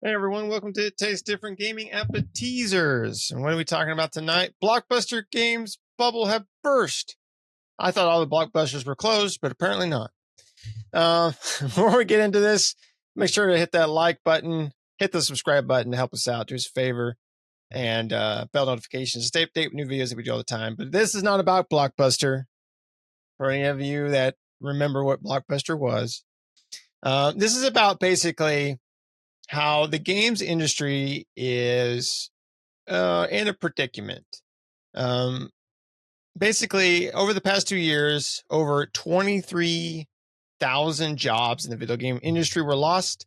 Hey everyone, welcome to Taste Different Gaming Appetizers. And what are we talking about tonight? Blockbuster games bubble have burst. I thought all the blockbusters were closed, but apparently not. Before we get into this, make sure to hit that like button, hit the subscribe button to help us out. Do us a favor, and bell notifications. Stay updated with new videos that we do all the time. But this is not about Blockbuster. For any of you that remember what Blockbuster was, this is about basically how the games industry is in a predicament. Basically, over the past 2 years, over 23,000 jobs in the video game industry were lost,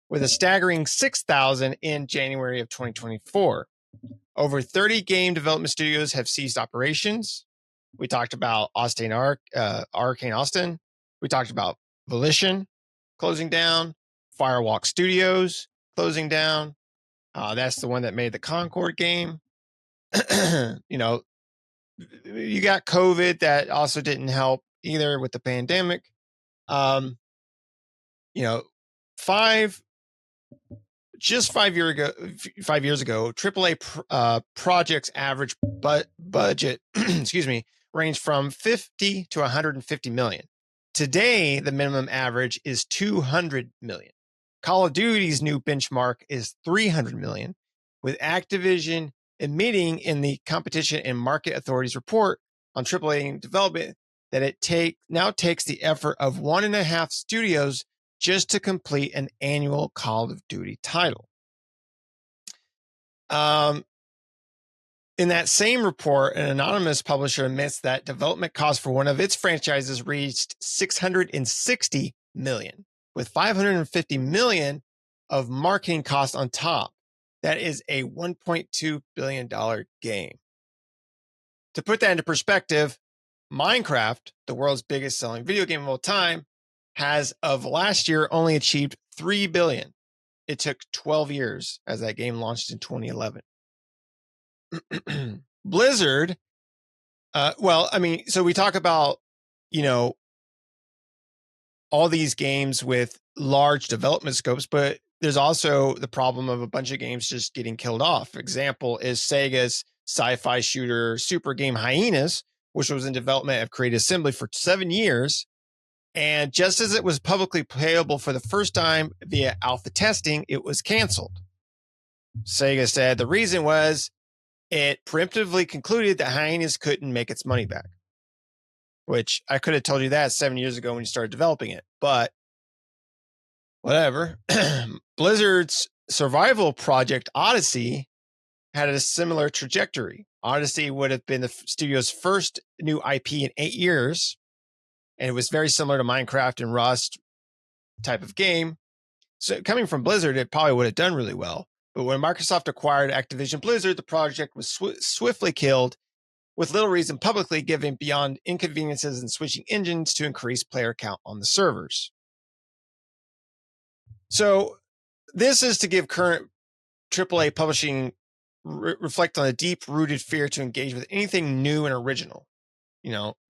with a staggering 6,000 in January of 2024. Over 30 game development studios have ceased operations. We talked about Arcane Austin. We talked about Volition closing down, Firewalk Studios closing down. That's the one that made the Concord game. You know, you got COVID that also didn't help either with the pandemic. You know, 5 years ago, AAA projects average budget, excuse me, ranged from 50 to 150 million. Today, the minimum average is 200 million. Call of Duty's new benchmark is 300 million, with Activision admitting in the Competition and Market Authority's report on AAA development that it now takes the effort of 1.5 studios just to complete an annual Call of Duty title. In that same report, an anonymous publisher admits that development costs for one of its franchises reached 660 million, with 550 million of marketing costs on top. That is a $1.2 billion game. To put that into perspective, Minecraft, the world's biggest selling video game of all time, has of last year only achieved 3 billion. It took 12 years as that game launched in 2011. Blizzard, so we talk about, all these games with large development scopes, but there's also the problem of a bunch of games just getting killed off. Example is Sega's sci-fi shooter super game Hyenas, which was in development of Creative Assembly for 7 years. And just as it was publicly playable for the first time via alpha testing, it was canceled. Sega said the reason was it preemptively concluded that Hyenas couldn't make its money back, which I could have told you that 7 years ago when you started developing it, but whatever. Blizzard's survival project Odyssey had a similar trajectory. Odyssey would have been the studio's first new IP in 8 years, and it was very similar to Minecraft and Rust type of game. So coming from Blizzard, it probably would have done really well. But when Microsoft acquired Activision Blizzard, the project was swiftly killed, with little reason publicly given beyond inconveniences and switching engines to increase player count on the servers. So this is to give current AAA publishing reflect on a deep-rooted fear to engage with anything new and original.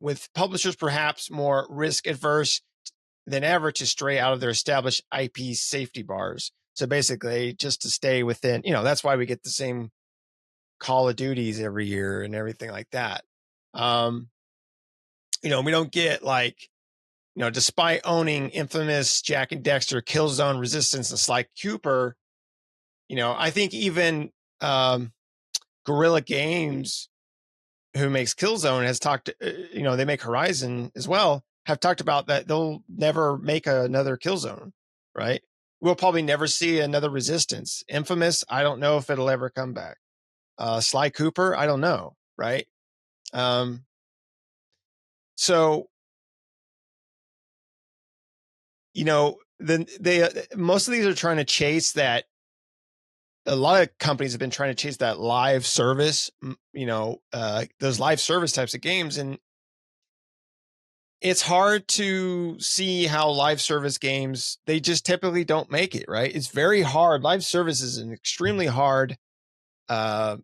With publishers perhaps more risk-adverse than ever to stray out of their established IP safety bars. So basically, just to stay within, that's why we get the same Call of Duties every year and everything like that. We don't get despite owning Infamous, Jack and Dexter, Killzone, Resistance, and Sly Cooper, I think even Guerrilla Games, who makes Killzone, has talked, they make Horizon as well, have talked about that they'll never make another Killzone, right? We'll probably never see another Resistance. Infamous, I don't know if it'll ever come back. Sly Cooper, I don't know, right? So, then most of these are trying to chase that. A lot of companies have been trying to chase that live service, those live service types of games. And it's hard to see how live service games, they just typically don't make it, right? It's very hard. Live service is an extremely hard type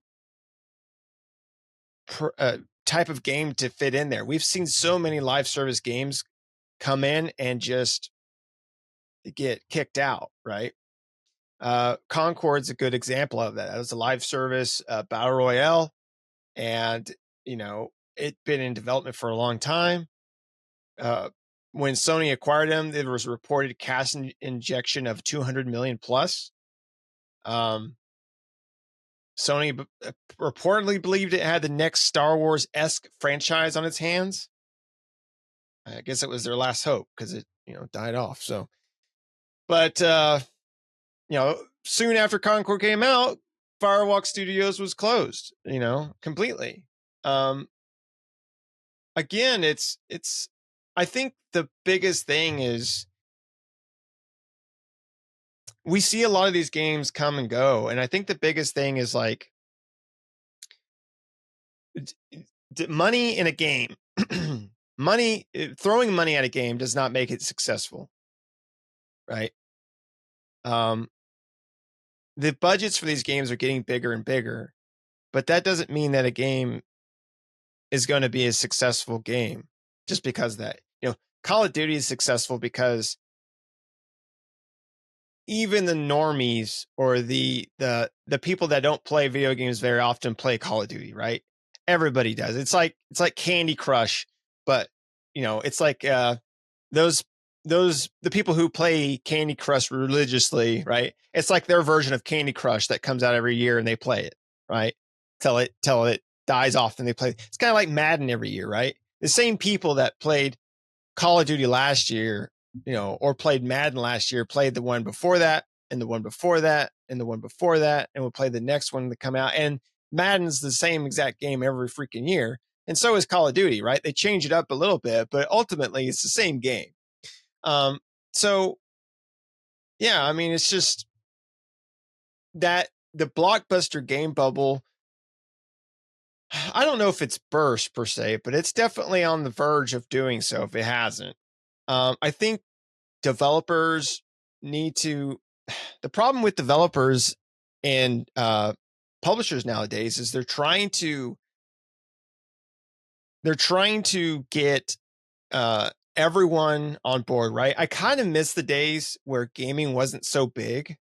of game to fit in there. We've seen so many live service games come in and just get kicked out, right? Concord's a good example of that. It was a live service battle royale, and it'd been in development for a long time. When Sony acquired them, there was a reported cash injection of 200 million plus. Sony reportedly believed it had the next Star Wars-esque franchise on its hands. I guess it was their last hope because it, died off. So, but soon after Concord came out, Firewalk Studios was closed. Completely. Again, it's. I think the biggest thing is we see a lot of these games come and go, and I think the biggest thing is like money in a game. Throwing money at a game does not make it successful, right? The budgets for these games are getting bigger and bigger, but that doesn't mean that a game is going to be a successful game just because of that. Call of Duty is successful because even the normies or the people that don't play video games very often play Call of Duty, right? Everybody does. It's like Candy Crush, but it's like the people who play Candy Crush religiously, right? It's like their version of Candy Crush that comes out every year and they play it, right? Till it dies off and they play. It's kind of like Madden every year, right? The same people that played Call of Duty last year, or played Madden last year, played the one before that, and the one before that, and the one before that, and will play the next one to come out. And Madden's the same exact game every freaking year. And so is Call of Duty, right? They change it up a little bit, but ultimately it's the same game. So yeah, I mean, it's just that the Blockbuster game bubble, I don't know if it's burst per se, but it's definitely on the verge of doing so if it hasn't. I think developers need to, the problem with developers and publishers nowadays is they're trying to get everyone on board, right? I kind of miss the days where gaming wasn't so big.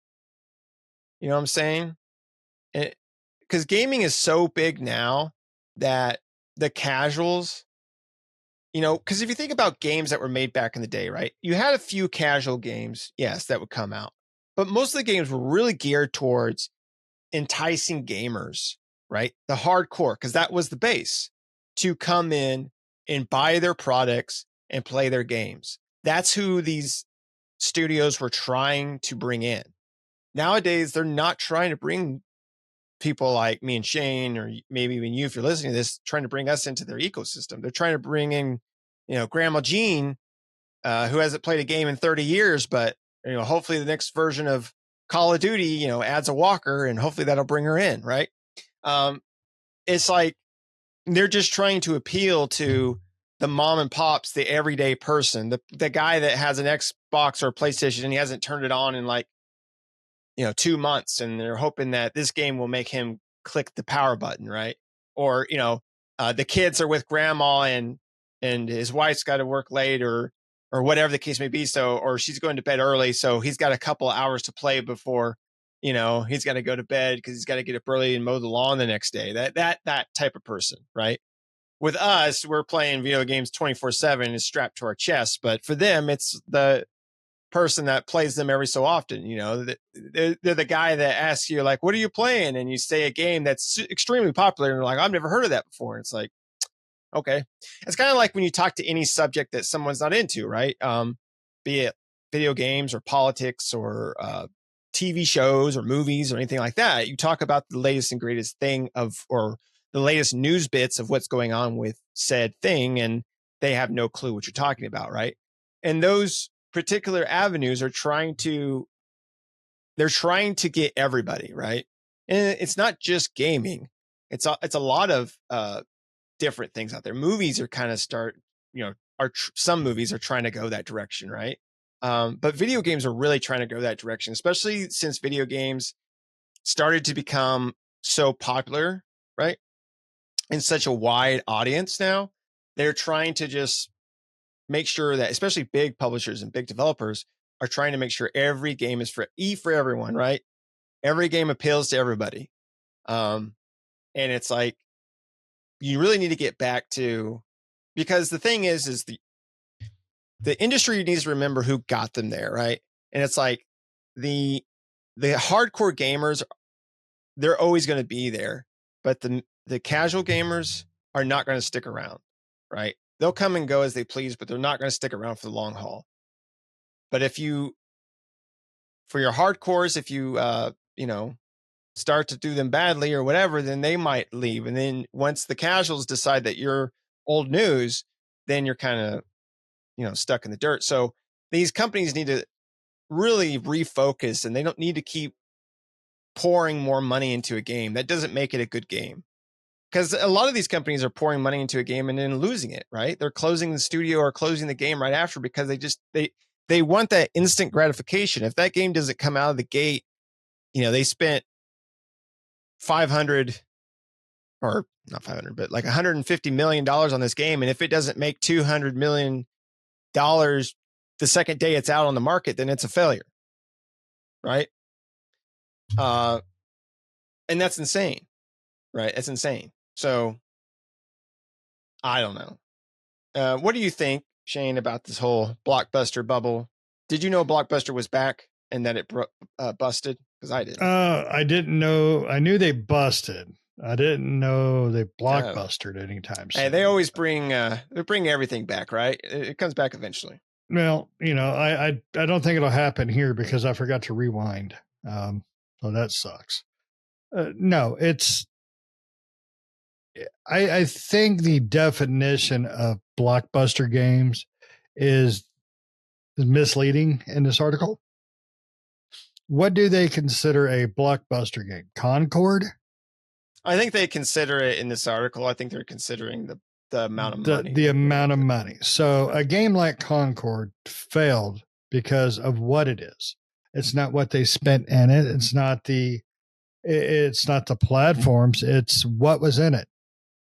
You know what I'm saying? Because gaming is so big now that the casuals, because if you think about games that were made back in the day, right? You had a few casual games, yes, that would come out. But most of the games were really geared towards enticing gamers, right? The hardcore, because that was the base to come in and buy their products and play their games. That's who these studios were trying to bring in. Nowadays, they're not trying to bring people like me and Shane, or maybe even you, if you're listening to this, trying to bring us into their ecosystem. They're trying to bring in, Grandma Jean, who hasn't played a game in 30 years, but hopefully the next version of Call of Duty, adds a walker, and hopefully that'll bring her in, right? It's like they're just trying to appeal to the mom and pops, the everyday person, the guy that has an Xbox or a PlayStation and he hasn't turned it on in like 2 months, and they're hoping that this game will make him click the power button, right? Or the kids are with grandma and his wife's got to work late, or whatever the case may be, so, or she's going to bed early, so he's got a couple of hours to play before he's got to go to bed because he's got to get up early and mow the lawn the next day. That type of person, right? With us, we're playing video games 24/7 and strapped to our chests, but for them, it's the person that plays them every so often. They're the guy that asks you like, what are you playing? And you say a game that's extremely popular, and they're like, I've never heard of that before. And it's like, okay. It's kind of like when you talk to any subject that someone's not into, right? Be it video games or politics or TV shows or movies or anything like that. You talk about the latest and greatest thing or the latest news bits of what's going on with said thing, and they have no clue what you're talking about, right? And those particular avenues are trying to get everybody, right? And it's not just gaming. It's a lot of different things out there. Movies are kind of some movies are trying to go that direction, right? But video games are really trying to go that direction, especially since video games started to become so popular, right? In such a wide audience now. They're trying to just make sure that, especially big publishers and big developers, are trying to make sure every game is for everyone, right? Every game appeals to everybody. And it's like, you really need to get back to, because the thing is the industry needs to remember who got them there, right? And it's like the hardcore gamers, they're always going to be there, but the casual gamers are not going to stick around, right? They'll come and go as they please, but they're not going to stick around for the long haul. But for your hardcores, if you start to do them badly or whatever, then they might leave. And then once the casuals decide that you're old news, then you're kind of stuck in the dirt. So these companies need to really refocus, and they don't need to keep pouring more money into a game. That doesn't make it a good game, because a lot of these companies are pouring money into a game and then losing it, right? They're closing the studio or closing the game right after, because they want that instant gratification. If that game doesn't come out of the gate, they spent 500, or not 500, but like $150 million on this game, and if it doesn't make $200 million the second day it's out on the market, then it's a failure, right? And that's insane, right? That's insane. So I don't know. What do you think, Shane, about this whole Blockbuster bubble? Did you know Blockbuster was back and that it busted? Because I didn't. I didn't know. I knew they busted. I didn't know they blockbustered anytime soon. Hey, they always bring everything back, right? It comes back eventually. Well, I don't think it'll happen here because I forgot to rewind. So that sucks. No, it's. I think the definition of blockbuster games is misleading in this article. What do they consider a blockbuster game? Concord? I think they consider it in this article. I think they're considering the amount of money. The amount of money. So a game like Concord failed because of what it is. It's not what they spent in it. It's not the platforms. It's what was in it.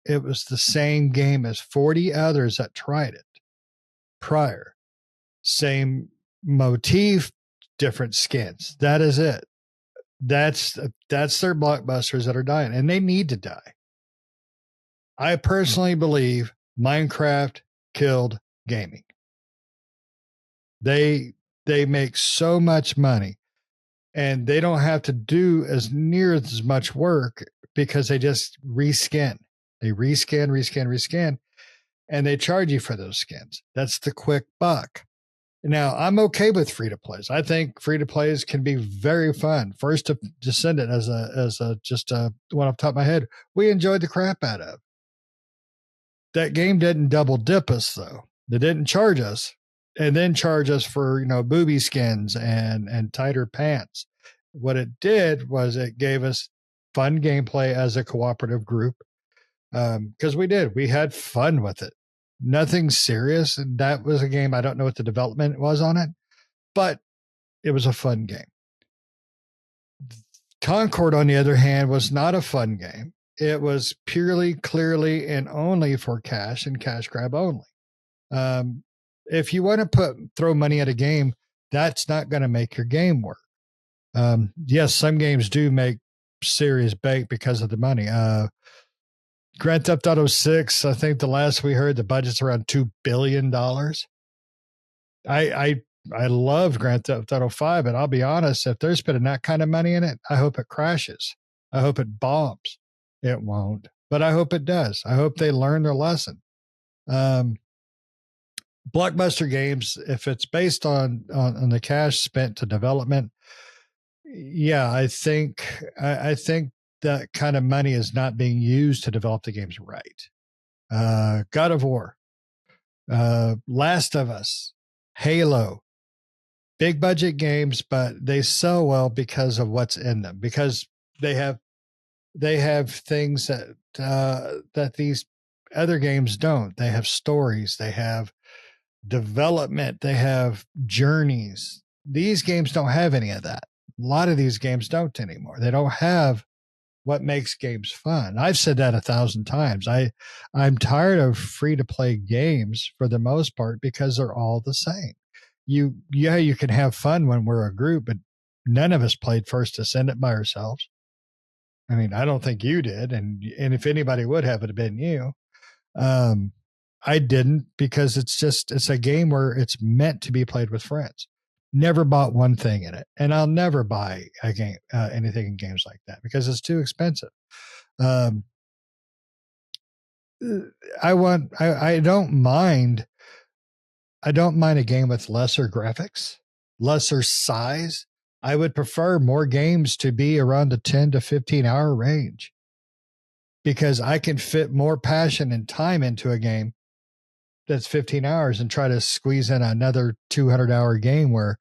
It was the same game as 40 others that tried it prior. Same motif, different skins. That is it. That's their blockbusters that are dying, and they need to die. I personally believe Minecraft killed gaming. They make so much money, and they don't have to do as near as much work because they just reskin. They reskin, and they charge you for those skins. That's the quick buck. Now, I'm okay with free to plays. I think free to plays can be very fun. First Descendant, as just one off the top of my head, we enjoyed the crap out of. That game didn't double dip us though. They didn't charge us and then charge us for booby skins and tighter pants. What it did was it gave us fun gameplay as a cooperative group, because we had fun with it. Nothing serious. And that was a game. I don't know what the development was on it, but it was a fun game. Concord, on the other hand, was not a fun game. It was purely, clearly, and only for cash and cash grab only. If you want to throw money at a game, that's not going to make your game work. Yes, some games do make serious bank because of the money. Grand Theft Auto 6, I think the last we heard, the budget's around $2 billion. I love Grand Theft Auto 5, but I'll be honest, if they're spending that kind of money in it, I hope it crashes. I hope it bombs. It won't, but I hope it does. I hope they learn their lesson. Blockbuster games, if it's based on the cash spent to development, yeah, I think that kind of money is not being used to develop the games right. God of War, Last of Us, Halo, big budget games, but they sell well because of what's in them, because they have things that these other games don't. They have stories, they have development, they have journeys. These games don't have any of that. A lot of these games don't anymore. They don't have what makes games fun. I've said that 1,000 times. I'm tired of free to play games for the most part because they're all the same. you can have fun when we're a group, but none of us played First Ascendant by ourselves. I mean, I don't think you did, and if anybody would have, it have been you. Um, I didn't, because it's a game where it's meant to be played with friends. Never bought one thing in it, and I'll never buy a game anything in games like that because it's too expensive. Um, I don't mind. I don't mind a game with lesser graphics, lesser size. I would prefer more games to be around the 10 to 15 hour range, because I can fit more passion and time into a game that's 15 hours and try to squeeze in another 200-hour game where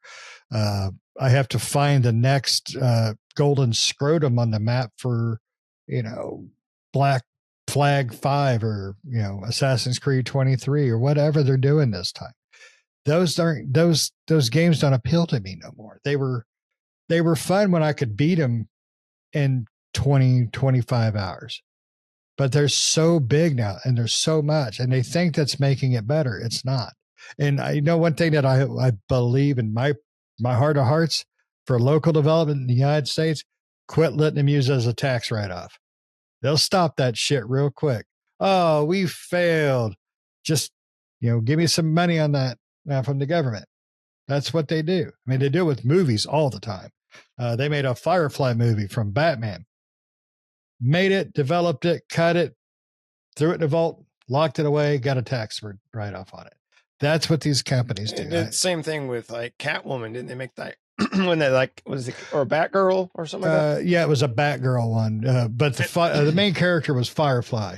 I have to find the next golden scrotum on the map for, Black Flag 5 or, Assassin's Creed 23 or whatever they're doing this time. Those games don't appeal to me no more. They were fun when I could beat them in 20-25 hours. But they're so big now, and there's so much, and they think that's making it better. It's not. And I know one thing that I believe in my heart of hearts, for local development in the United States, quit letting them use it as a tax write-off. They'll stop that shit real quick. Oh, we failed. Just, give me some money on that from the government. That's what they do. I mean, they do it with movies all the time. They made a Firefly movie from Batman. Made it, developed it, cut it, threw it in a vault, locked it away, got a tax write-off on it. That's what these companies do. The same thing with like Catwoman. Didn't they make that when they was it, or Batgirl or something like that? Yeah, it was a Batgirl one, but the main character was Firefly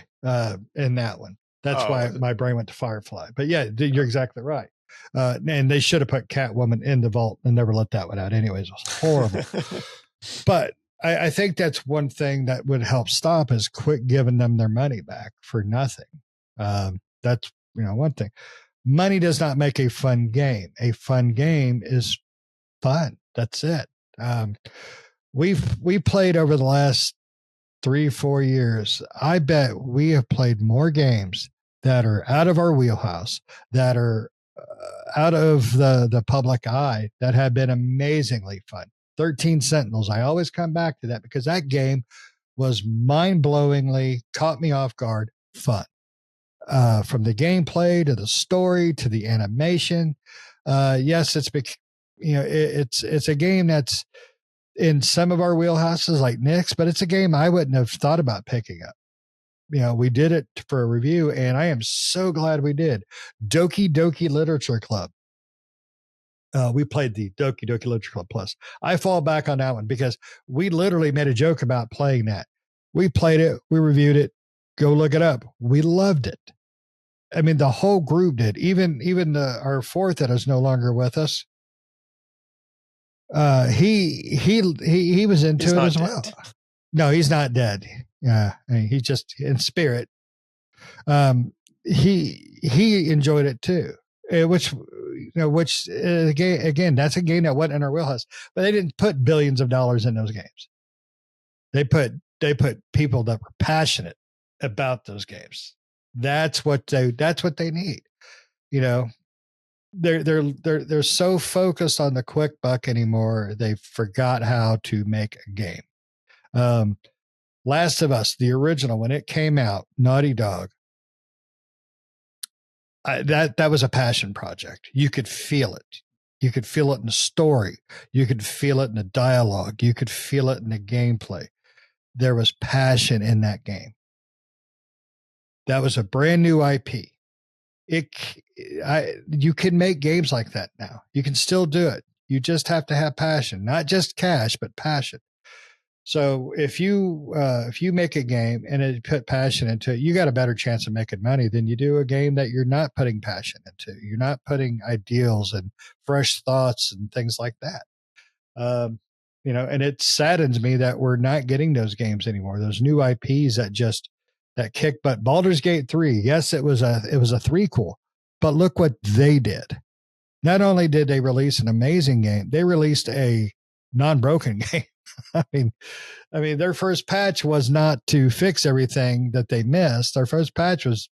in that one. That's why my brain went to Firefly. But yeah, you're exactly right. And they should have put Catwoman in the vault and never let that one out. Anyways, it was horrible. But I think that's one thing that would help stop is quit giving them their money back for nothing. That's one thing. Money does not make a fun game. A fun game is fun. That's it. We played over the last 3-4 years. I bet we have played more games that are out of our wheelhouse, that are out of the public eye, that have been amazingly fun. 13 Sentinels. I always come back to that because that game was mind-blowingly, caught me off guard, fun. From the gameplay to the story to the animation. Yes, it's a game that's in some of our wheelhouses like Nick's, but it's a game I wouldn't have thought about picking up. We did it for a review, and I am so glad we did. Doki Doki Literature Club. We played the Doki Doki Literature Club Plus. I fall back on that one because we literally made a joke about playing that. We played it. We reviewed it. Go look it up. We loved it. I mean, the whole group did. Even our fourth that is no longer with us. He was into it as well. No, he's not dead. Yeah, I mean, he's just in spirit. He enjoyed it too, which again, that's a game that wasn't in our wheelhouse. But they didn't put billions of dollars in those games. They put people that were passionate about those games. That's what they need. They're so focused on the quick buck anymore. They forgot how to make a game. Last of Us, the original, when it came out, Naughty Dog, that was a passion project. You could feel it. You could feel it in the story. You could feel it in the dialogue. You could feel it in the gameplay. There was passion in that game. That was a brand new IP. You can make games like that now. You can still do it. You just have to have passion, not just cash, but passion. So if you make a game and it put passion into it, you got a better chance of making money than you do a game that you're not putting passion into. You're not putting ideals and fresh thoughts and things like that. And it saddens me that we're not getting those games anymore. Those new IPs that kick butt. Baldur's Gate 3. Yes, it was a threequel, but look what they did. Not only did they release an amazing game, they released a non-broken game. I mean, their first patch was not to fix everything that they missed. Their first patch was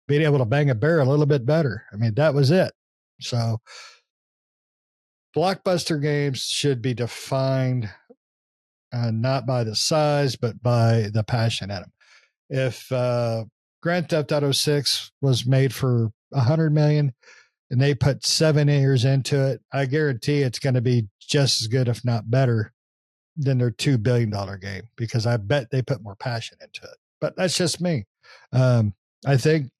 being able to bang a bear a little bit better. I mean, that was it. So blockbuster games should be defined not by the size, but by the passion in them. If Grand Theft Auto 6 was made for 100 million and they put 7 years into it, I guarantee it's going to be just as good, if not better, than their $2 billion game, because I bet they put more passion into it. But that's just me. Um, I think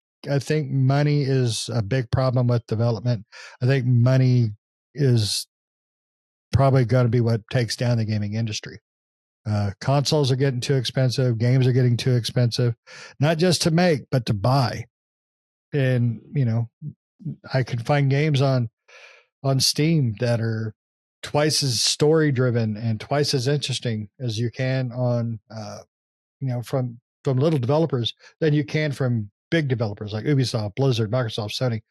money is a big problem with development. I think money is probably going to be what takes down the gaming industry. Consoles are getting too expensive. Games are getting too expensive, not just to make, but to buy. And, I can find games on Steam that are twice as story driven and twice as interesting as you can on, from little developers than you can from big developers like Ubisoft, Blizzard, Microsoft, Sony.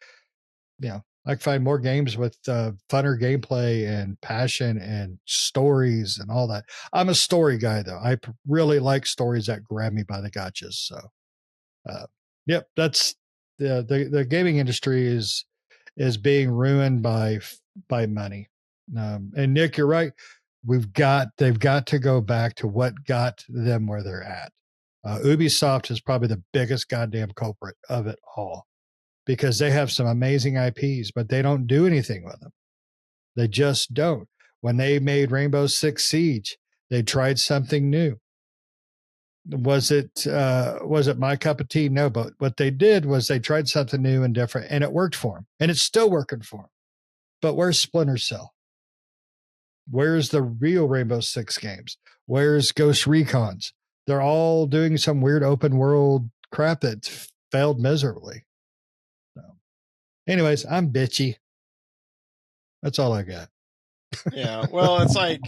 I can find more games with funner gameplay and passion and stories and all that. I'm a story guy, though. I really like stories that grab me by the gotchas. So, yep, that's the gaming industry is being ruined by money. And Nick, you're right. They've got to go back to what got them where they're at. Ubisoft is probably the biggest goddamn culprit of it all, because they have some amazing IPs, but they don't do anything with them. They just don't. When they made Rainbow Six Siege, they tried something new. Was it my cup of tea? No, but what they did was they tried something new and different, and it worked for them, and it's still working for them. But where's Splinter Cell? Where's the real Rainbow Six games? Where's Ghost Recons? They're all doing some weird open world crap that failed miserably. So, anyways, I'm bitchy. That's all I got. Yeah. Well, it's like,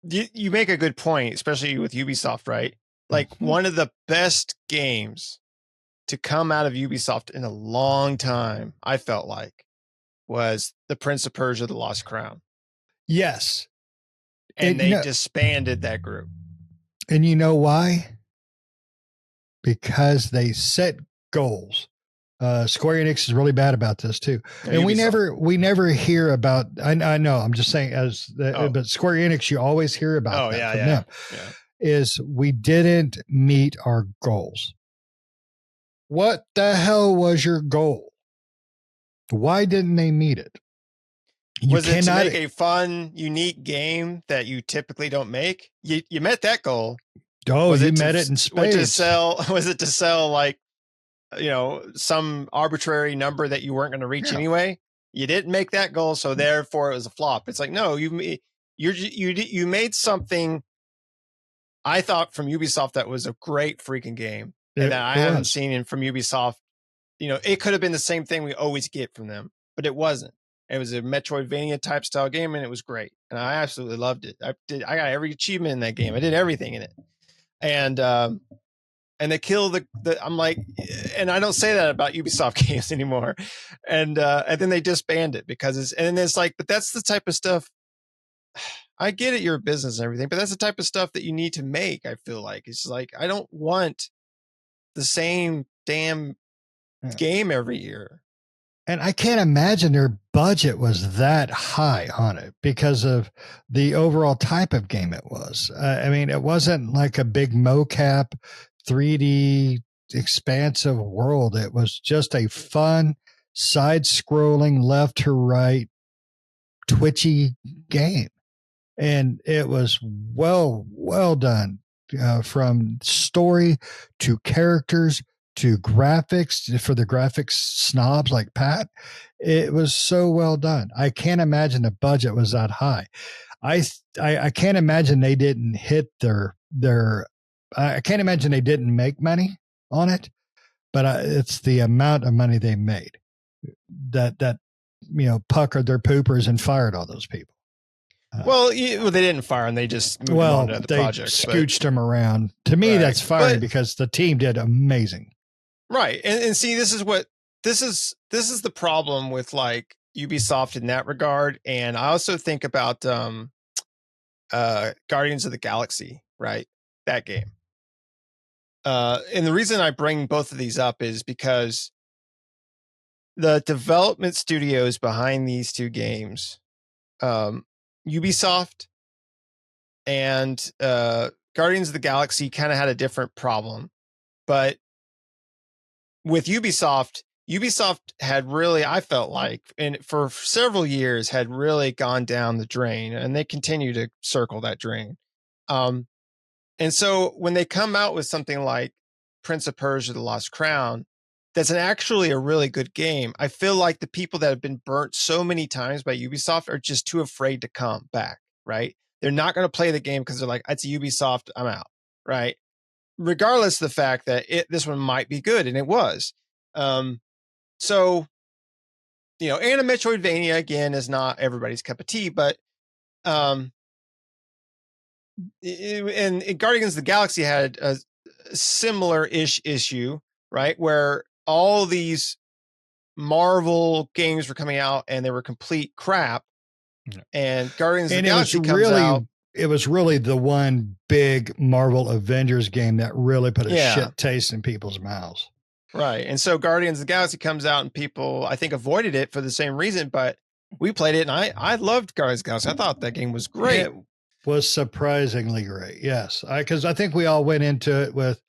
you make a good point, especially with Ubisoft, right? Like one of the best games to come out of Ubisoft in a long time, I felt like, was The Prince of Persia: The Lost Crown. Yes. And they disbanded that group. And you know why? Because they set goals. Square-Enix is really bad about this too. Yeah, and we never hear about, I know, I'm just saying but Square-Enix, you always hear about that from them. Yeah. Is we didn't meet our goals. What the hell was your goal? Why didn't they meet it? Was it to make a fun, unique game that you typically don't make? You met that goal. Oh, you met it in spades. Was it to sell like, some arbitrary number that you weren't going to reach anyway? You didn't make that goal, so therefore it was a flop. It's like, no, you made something, I thought, from Ubisoft that was a great freaking game, and that I haven't seen from Ubisoft. It could have been the same thing we always get from them, but it wasn't. It was a Metroidvania type style game, and it was great, and I absolutely loved it. I got every achievement in that game. I did everything in it, and they kill the I'm like, and I don't say that about Ubisoft games anymore, and then they disband it because it's like, but that's the type of stuff. I get it, you're a business and everything, but that's the type of stuff that you need to make. I feel like it's like, I don't want the same damn game every year. And I can't imagine their budget was that high on it because of the overall type of game it was. I mean, it wasn't like a big mocap 3D expansive world. It was just a fun side-scrolling left to right twitchy game. And it was well done, from story to characters to graphics, for the graphics snobs like Pat. It was so well done. I can't imagine the budget was that high. I can't imagine they didn't hit their I can't imagine they didn't make money on it, but it's the amount of money they made that puckered their poopers and fired all those people. Well, they didn't fire him. They just moved him on to other projects. They scooched him around. To me, that's firing because the team did amazing. Right. And see, this is the problem with like Ubisoft in that regard. And I also think about Guardians of the Galaxy, right? That game. And the reason I bring both of these up is because the development studios behind these two games, Ubisoft and Guardians of the Galaxy, kind of had a different problem. But with Ubisoft had really, I felt like, and for several years had really gone down the drain, and they continue to circle that drain. And so when they come out with something like Prince of Persia: The Lost Crown, that's actually a really good game, I feel like the people that have been burnt so many times by Ubisoft are just too afraid to come back, right? They're not going to play the game because they're like, it's Ubisoft, I'm out, right? Regardless of the fact that this one might be good, and it was. So, and a Metroidvania, again, is not everybody's cup of tea, but and Guardians of the Galaxy had a similar-ish issue, right? Where all these Marvel games were coming out and they were complete crap. And Guardians of the Galaxy comes out. It was really the one big Marvel Avengers game that really put a shit taste in people's mouths. Right. And so Guardians of the Galaxy comes out and people, I think, avoided it for the same reason, but we played it and I loved Guardians of the Galaxy. I thought that game was great. It was surprisingly great. Yes. Because I think we all went into it with,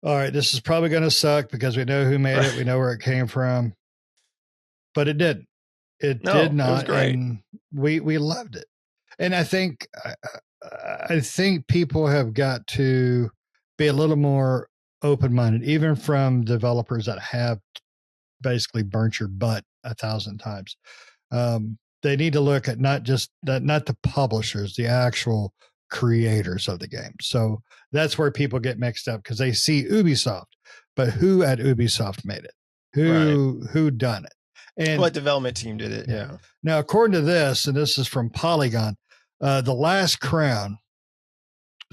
all right, this is probably going to suck because we know who made it. We know where it came from. But it didn't. It did not. It was great. And we loved it. And I think people have got to be a little more open-minded, even from developers that have basically burnt your butt 1,000 times. They need to look at not the publishers, the actual creators of the game. So that's where people get mixed up because they see Ubisoft, but who at Ubisoft made it? Who done it? And what development team did it? Yeah. Now, according to this, and this is from Polygon, The Last Crown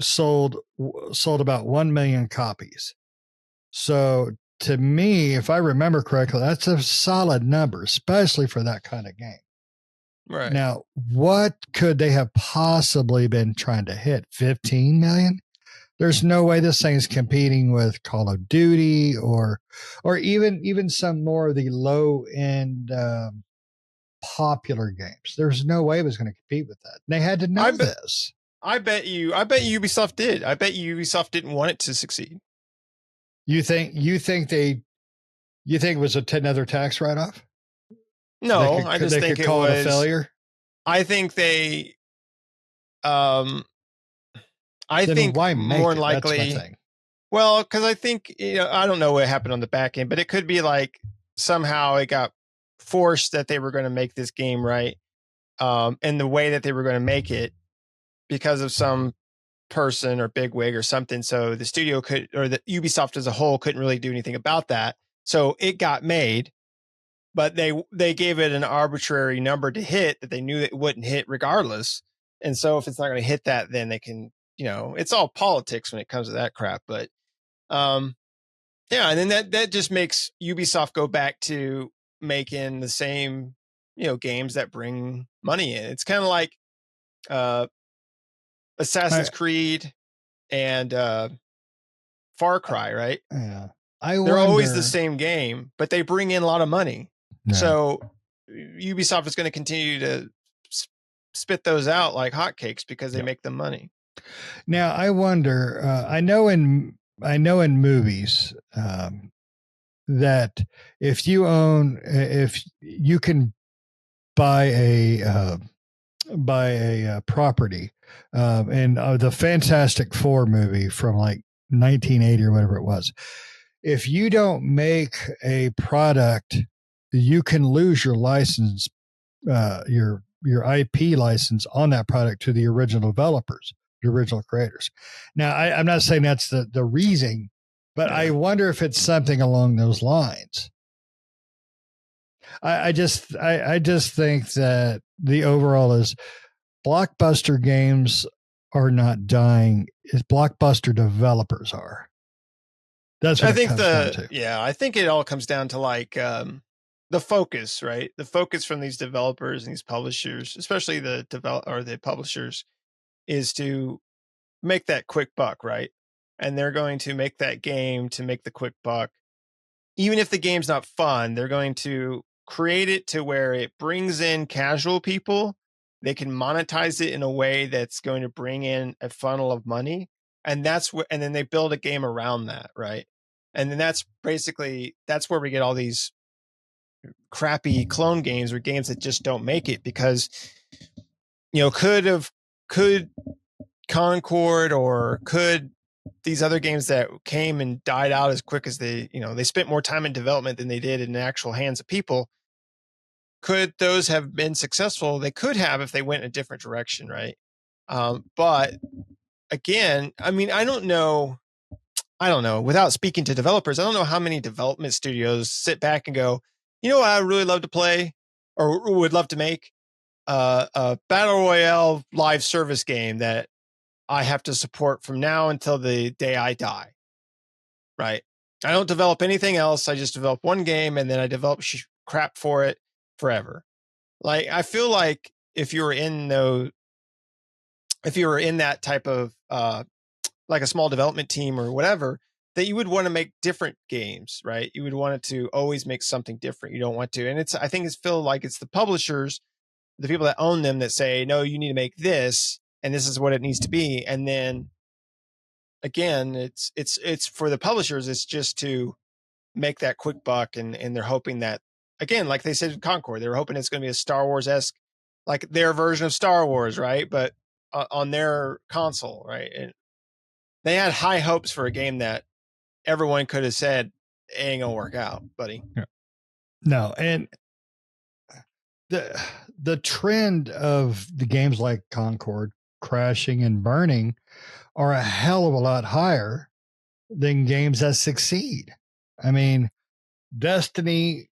sold about 1 million copies. So to me, if I remember correctly, that's a solid number, especially for that kind of game. Right. Now, what could they have possibly been trying to hit? 15 million? There's no way this thing's competing with Call of Duty or even some more of the low end popular games. There's no way it was going to compete with that. They had to know this. I bet you Ubisoft did. I bet you Ubisoft didn't want it to succeed. You think it was another tax write-off? No, I just think it was a failure. I think they I think why more likely. Well, because I think, I don't know what happened on the back end, but it could be like somehow it got forced that they were going to make this game right, and the way that they were going to make it because of some person or bigwig or something. So the studio or the Ubisoft as a whole couldn't really do anything about that. So it got made, but they gave it an arbitrary number to hit that they knew it wouldn't hit regardless. And so if it's not going to hit that, then they can. It's all politics when it comes to that crap. But, and then that just makes Ubisoft go back to making the same, games that bring money in. It's kind of like Assassin's Creed and Far Cry, right? Yeah. They're always the same game, but they bring in a lot of money. Yeah. So Ubisoft is going to continue to spit those out like hotcakes because they make them money. Now I wonder. I know in movies that if you can buy a property, and the Fantastic Four movie from like 1980 or whatever it was, if you don't make a product, you can lose your license, your IP license on that product to the original developers, the original creators. Now, I'm not saying that's the reason, but I wonder if it's something along those lines. I just think that the overall is Blockbuster games are not dying. Blockbuster developers are. That's what it comes down to. Yeah, I think it all comes down to like the focus, right? The focus from these developers and these publishers, especially the publishers, is to make that quick buck, right? and they're going to make that game to make the quick buck. Even if the game's not fun, they're going to create it to where it brings in casual people. They can monetize it in a way that's going to bring in a funnel of money. And and then they build a game around that, right? And then that's where we get all these crappy clone games or games that just don't make it because, could Concord or could these other games that came and died out as quick as they spent more time in development than they did in the actual hands of people. Could those have been successful? They could have if they went in a different direction, right? But again, I mean, I don't know. Without speaking to developers, I don't know how many development studios sit back and go, you know what I really love to play or would love to make? A battle royale live service game that I have to support from now until the day I die. Right. I don't develop anything else. I just develop one game and then I develop crap for it forever. Like, I feel like if you were in that type of, like a small development team or whatever, that you would want to make different games, right? You would want it to always make something different. You don't want to. And I think it's feel like it's the publishers, the people that own them that say, no, you need to make this and this is what it needs to be. And then again, it's for the publishers, it's just to make that quick buck. And they're hoping that, again, like they said in Concord, they were hoping it's going to be a Star Wars-esque, like their version of Star Wars, right? But on their console, right? And they had high hopes for a game that everyone could have said ain't gonna work out, buddy. Yeah. No, and the trend of the games like Concord crashing and burning are a hell of a lot higher than games that succeed. I mean, Destiny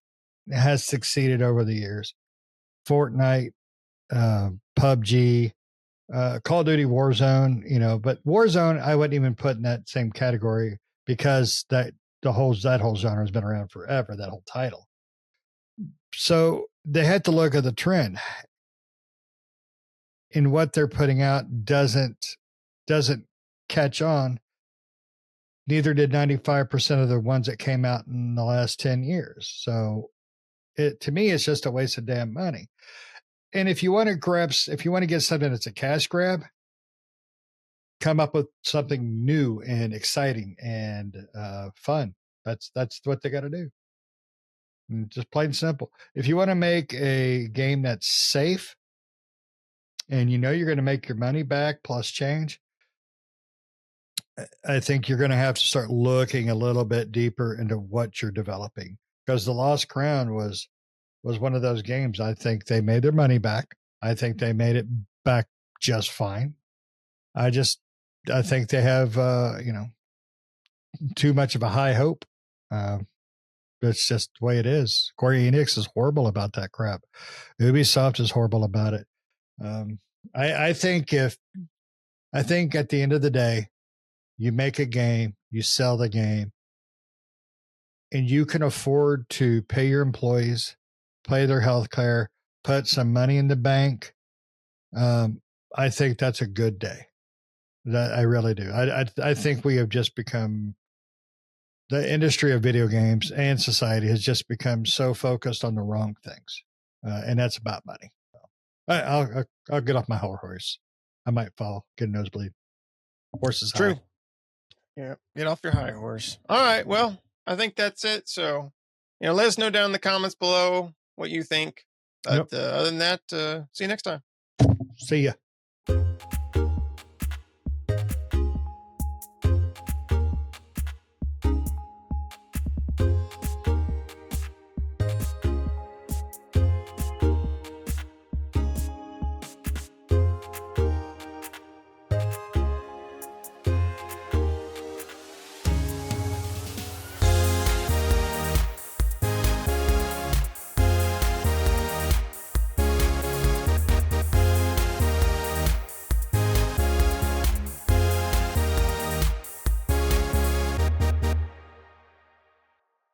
has succeeded over the years. Fortnite, PUBG, Call of Duty Warzone, but Warzone I wouldn't even put in that same category because that whole genre has been around forever, that whole title. So they had to look at the trend. And what they're putting out doesn't catch on. Neither did 95% of the ones that came out in the last 10 years. So to me, it's just a waste of damn money. And if you want to get something that's a cash grab, come up with something new and exciting and fun. That's what they got to do. And just plain and simple. If you want to make a game that's safe and you're going to make your money back plus change, I think you're going to have to start looking a little bit deeper into what you're developing, because The Lost Crown was one of those games. I think they made their money back. I think they made it back just fine. I think they have, too much of a high hope. That's just the way it is. Square-Enix is horrible about that crap. Ubisoft is horrible about it. I think at the end of the day, you make a game, you sell the game, and you can afford to pay your employees, pay their health care, put some money in the bank. I think that's a good day. That I really do. I think we have just become, the industry of video games and society has just become so focused on the wrong things, and that's about money. I'll get off my horse. I might fall, get a nosebleed. Horse is True. high. Yeah, get off your high horse. All right, well, I think that's it. So, let us know down in the comments below what you think. But other than that, see you next time. See ya.